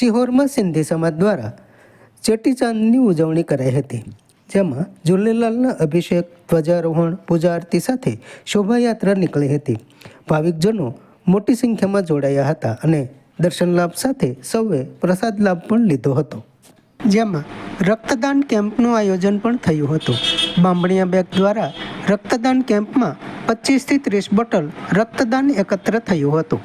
સિહોરમાં સિંધી સમાજ દ્વારા ચેટીચાંદની ઉજવણી કરાઈ હતી, જેમાં ઝૂલેલાલના અભિષેક, ધ્વજારોહણ, પૂજા આરતી સાથે શોભાયાત્રા નીકળી હતી. ભાવિકજનો મોટી સંખ્યામાં જોડાયા હતા અને દર્શન લાભ સાથે સૌએ પ્રસાદ લાભ પણ લીધો હતો, જેમાં રક્તદાન કેમ્પનું આયોજન પણ થયું હતું. બામણિયા બેંક દ્વારા રક્તદાન કેમ્પમાં 25 થી 30 બોટલ રક્તદાન એકત્ર થયું હતું.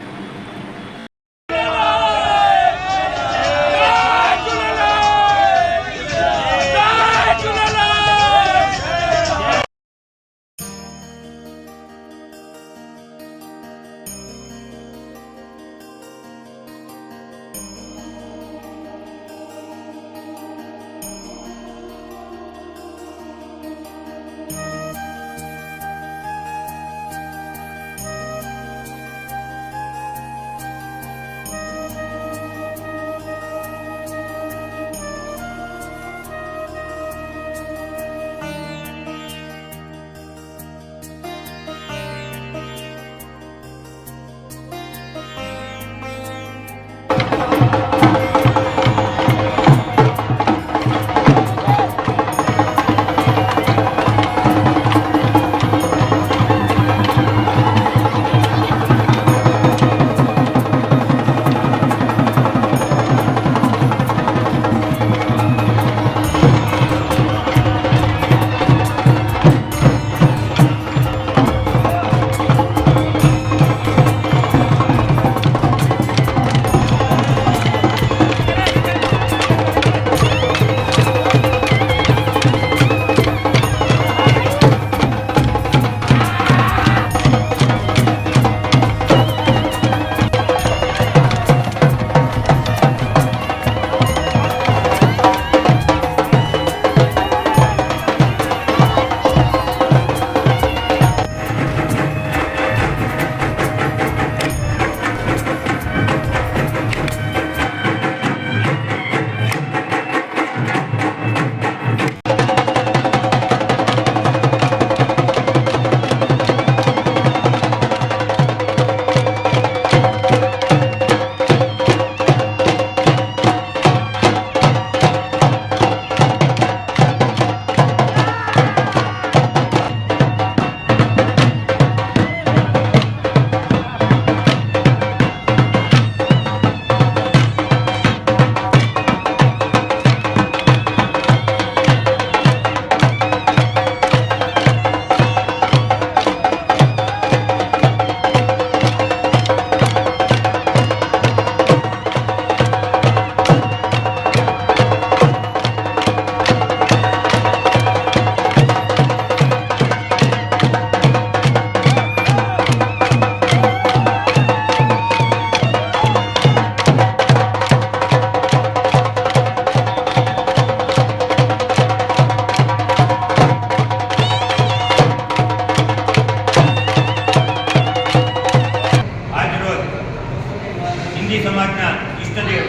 સિંધી સમાજના ઈષ્ટદેવ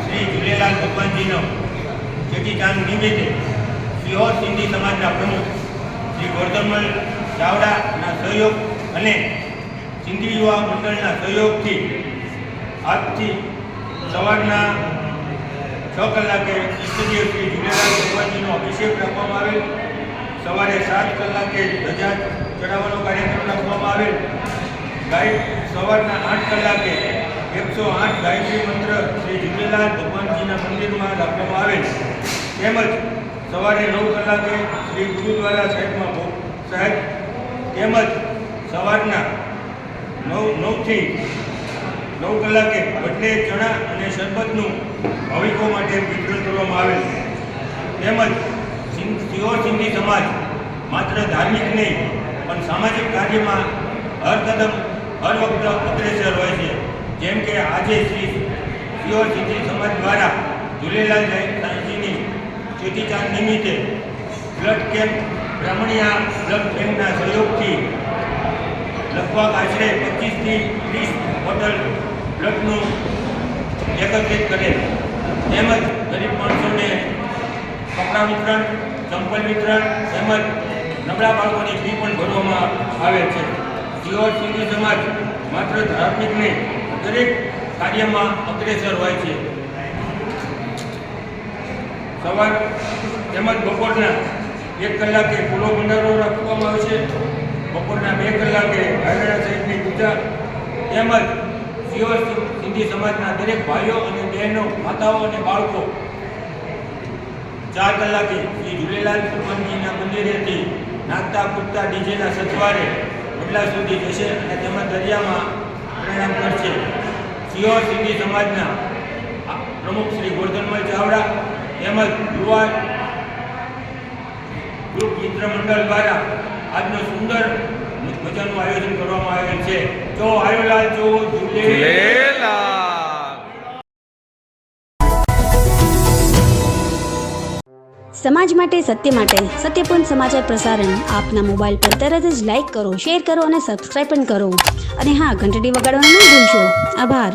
શ્રી ઝૂલેલાલ ભગવાનજીનો ચેટીચાંદ નિમિત્તે સિહોર સિંધી સમાજના પ્રમુખ શ્રી ગોરધનમલ ચાવડાના સહયોગ અને સિંધી યુવા મંડળના સહયોગથી આજથી સવારના 6 કલાકે ઈષ્ટદેવ શ્રી ઝૂલેલાલ ભગવાનજીનો અભિષેક રાખવામાં આવેલ. સવારે 7 કલાકે ધજા ચડાવવાનો કાર્યક્રમ રાખવામાં આવેલ. સવારના 8 કલાકે 108 ગાયત્રી મંત્ર શ્રી ઝૂલેલાલ ભગવાનજીના મંદિરમાં રાખવામાં આવેલ. તેમજ સવારે 9 કલાકે શ્રી ગુરુદ્વારા સાહેબ તેમજ સવારના 9 થી 9 કલાકે બદલે ચણા અને શરબતનું ભાવિકો માટે વિતરણ કરવામાં આવેલ. તેમજ સિહોર સિંધી સમાજ માત્ર ધાર્મિક નહીં પણ સામાજિક કાર્યમાં હર વખત અગ્રેસર હોય છે. જેમ કે આજે શ્રી સિહોર સિંધી સમાજ દ્વારા ઝૂલેલાલ સાંઈજીની ચેટીચાંદ નિમિત્તે બ્લડ કેમ્પ બ્રાહ્મણિયા બ્લડ બેંકના સહયોગથી લગભગ આશરે 25 થી 30 બોટલ બ્લડનું એકત્રિત કરેલ. તેમજ ગરીબ માણસોને કપડાં વિતરણ, ચંપલ વિતરણ તેમજ નબળા બાળકોની ફી પણ ભરવામાં આવે છે. સિહોર સિંધી સમાજ માત્ર ધાર્મિક નહીં દરેક કાર્યમાં અગ્રેસર હોય છે. સવાર તેમજ બપોરના 1 કલાકે ફૂલો ભંડારો રાખવામાં આવશે. બપોરના 2 કલાકે આયરણા સાહેબની પૂજા તેમજ સિયોર સિંધી સમાજના દરેક ભાઈઓ અને બહેનો, માતાઓ અને બાળકો 4 કલાકે શ્રી ઝૂલેલાલ હનુમાનજીના મંદિરેથી નાચતા કૂદતા ડીજેના સથવારે વડલા સુધી જશે અને તેમજ દરિયામાં પ્રણામ કરશે. સિયોર સિંધી સમાજના પ્રમુખ શ્રી ગોરધનભાઈ ચાવડા તેમજ યુવા ગ્રુપ મિત્ર મંડળ દ્વારા આજનો સુંદર મજાનું આયોજન કરવામાં આવેલ છે. જો આયોલાલ જો ઝૂલેલાલ. સમાજ માટે, સત્ય માટે, સત્યપૂર્ણ સમાચાર પ્રસારણ આપના મોબાઈલ પર તરત જ લાઈક કરો, શેર કરો અને સબસ્ક્રાઈબ પણ કરો. અને હા, ઘંટડી વગાડવાનું ન ભૂલશો. આભાર.